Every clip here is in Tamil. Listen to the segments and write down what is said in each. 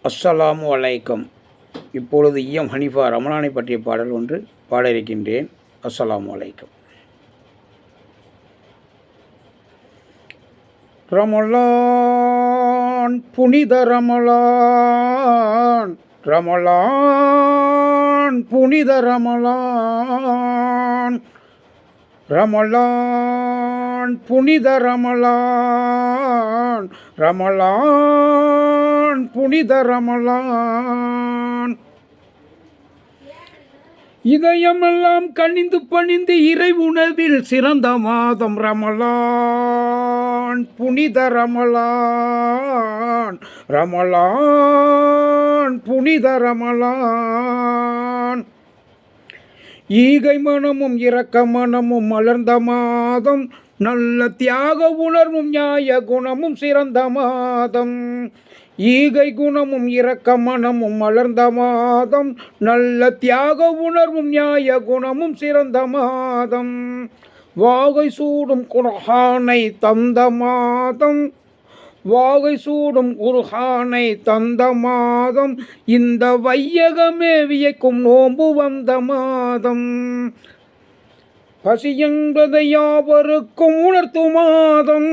அஸ்ஸலாமு அலைக்கும். இப்பொழுது ஹனீஃபா ரமலானை பற்றிய பாடல் ஒன்று பாட இருக்கின்றேன். அஸ்ஸலாமு அலைக்கும். ரமலான் புனித ரமலான், ரமலான் புனித ரமலான், ரமலான் புனித ரமலான், ரமலான் புனித ரமலான். இதயமெல்லாம் கனிந்து பணிந்து இறை உணவில் சிறந்த மாதம் ரமலான் புனித ரமலான், ரமலான் புனித ரமலான். ஈகை மனமும் இரக்க மனமும் மலர்ந்த மாதம், நல்ல தியாக உணர்வும் நியாய குணமும் சிறந்த மாதம். ஈகை குணமும் இரக்க மனமும் மலர்ந்த மாதம், நல்ல தியாக உணர்வும் நியாய குணமும் சிறந்த மாதம். வாகை சூடும் குர்ஆனை தந்த மாதம், வாகை சூடும் குர்ஆனை தந்த மாதம், இந்த வையகமே வியக்கும் நோன்பு வந்த மாதம். பசி என்பதை யாவருக்கும் உணர்த்தும் மாதம்,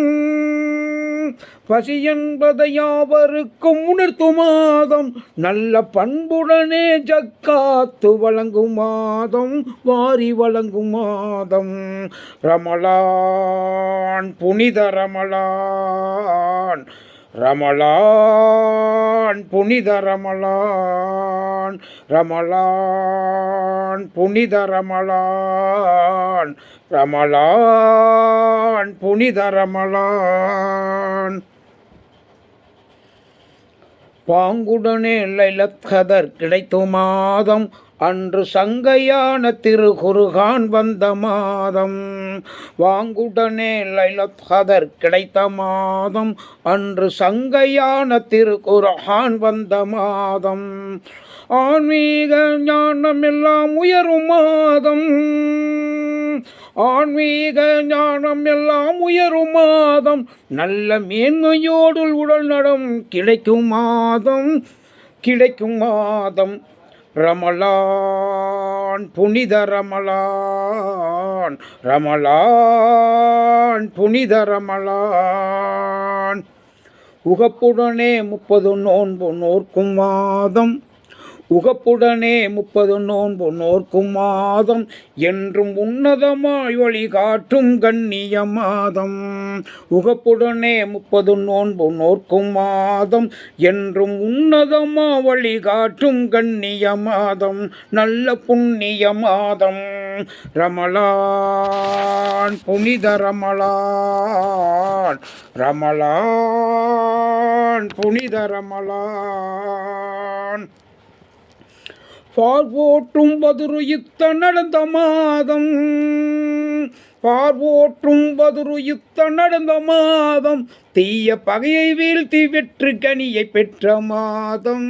பசி என்பதை யாவருக்கும் உணர்த்தும் மாதம், நல்ல பண்புடனே ஜக்காத்து வழங்கும் மாதம், வாரி வழங்கும் மாதம். ரமலான் புனித ரமலான், ரமலான் புனித ரமலான், ரமலான் புனித ரமலான், ரமலான் புனித ரமலான். பாங்குடனே லைலத் கதர் கிடைத்தும் மாதம், அன்று சங்கையான திருகுர்ஆன் வந்த மாதம். வாங்குடனே லைலத் கதர் கிடைத்த மாதம், அன்று சங்கையான திருகுர்ஆன் வந்த மாதம். ஆன்மீக ஞானம் எல்லாம் உயரும் மாதம், ஆன்மீக ஞானம் எல்லாம் உயரும் மாதம், நல்ல மேன்மையோடு உடல் நடம் கிடைக்கும் மாதம், கிடைக்கும் மாதம். ரமலான் புனித ரமலான், ரமலான் புனித ரமலான். உகப்புடனே 30 நோன்பு நோர்க்கும் மாதம், உகப்புடனே 30 நோன்பு நோர்க்கும் மாதம், என்றும் உன்னதமாய் வழிகாட்டும் கண்ணிய மாதம். உகப்புடனே 30 நோன்பு நோர்க்கும் மாதம், என்றும் உன்னதமாய் வழிகாட்டும் கண்ணிய மாதம், நல்ல புண்ணிய மாதம். ரமலான் புனித ரமலான், ரமலான் புனித ரமலான். பார்வோற்றும் பதுரு யுத்த நடந்த மாதம், பார்வோற்றும் பதுரு யுத்த நடந்த மாதம், தீய பகையை வீழ்த்தி வெற்று கனியை பெற்ற மாதம்,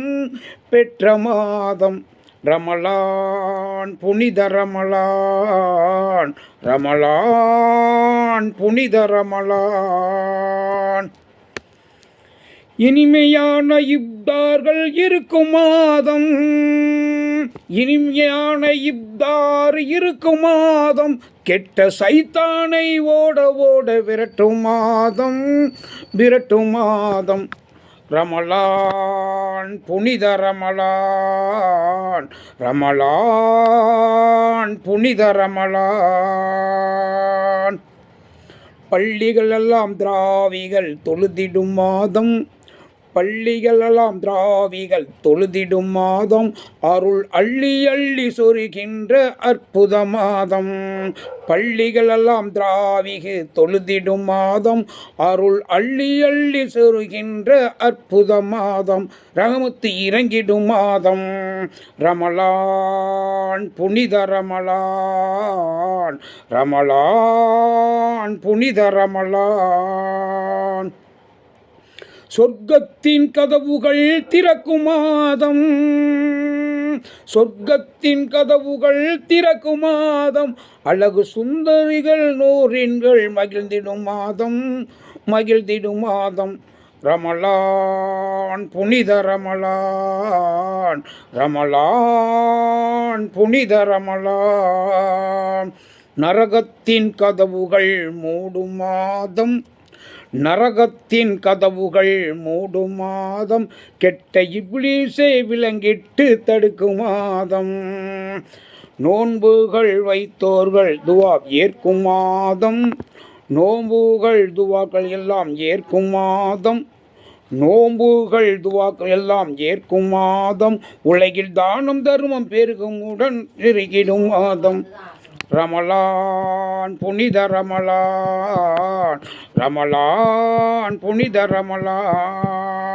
பெற்ற மாதம். ரமலான் புனித ரமலான், ரமலான் புனித ரமலான். இனிமையான இப்தார்கள் இருக்கும் மாதம், இனிமையான இப்தார் இருக்கும் மாதம், கெட்ட சைத்தானை ஓட ஓட விரட்டும் மாதம், விரட்டும் மாதம். ரமலான் புனித ரமலான், ரமலான் புனித ரமலான். பள்ளிகள் எல்லாம் திராவிகள் தொழுதிடும் மாதம், பள்ளிகளெல்லாம் திராவிகள் தொழுதிடும் மாதம், அருள் அள்ளி அள்ளி சொருகின்ற அற்புத மாதம். பள்ளிகளெல்லாம் திராவிகு தொழுதிடும் மாதம், அருள் அள்ளி அள்ளி சொருகின்ற அற்புத மாதம், ரஹமத்து இறங்கிடும் மாதம். ரமலான் புனித ரமலான், ரமலான் புனித ரமலான். சொர்க்கத்தின் கதவுகள் திறக்கும் மாதம், சொர்க்கத்தின் கதவுகள் திறக்கும் மாதம், அழகு சுந்தரிகள் நூறின்கள் மகிழ்ந்திடும் மாதம், மகிழ்ந்திடும் மாதம். ரமலான் புனித ரமலான் ரமலான் புனித ரமலான். நரகத்தின் கதவுகள் மூடும் மாதம், நரகத்தின் கதவுகள் மூடும் மாதம், கெட்ட இப்லீஸை விலங்கிட்டு தடுக்கும் மாதம். நோன்புகள் வைத்தோர்கள் துவா ஏற்கும் மாதம், நோன்புகள் துவாக்கள் எல்லாம் ஏற்கும் மாதம், நோன்புகள் துவாக்கள் எல்லாம் ஏற்கும் மாதம். உலகில் தானம் தர்மம் பெருகுமுடன் பெருகிடும் மாதம். ரமலான் புனித ரமலான் ரமலான் புனித ரமலான்.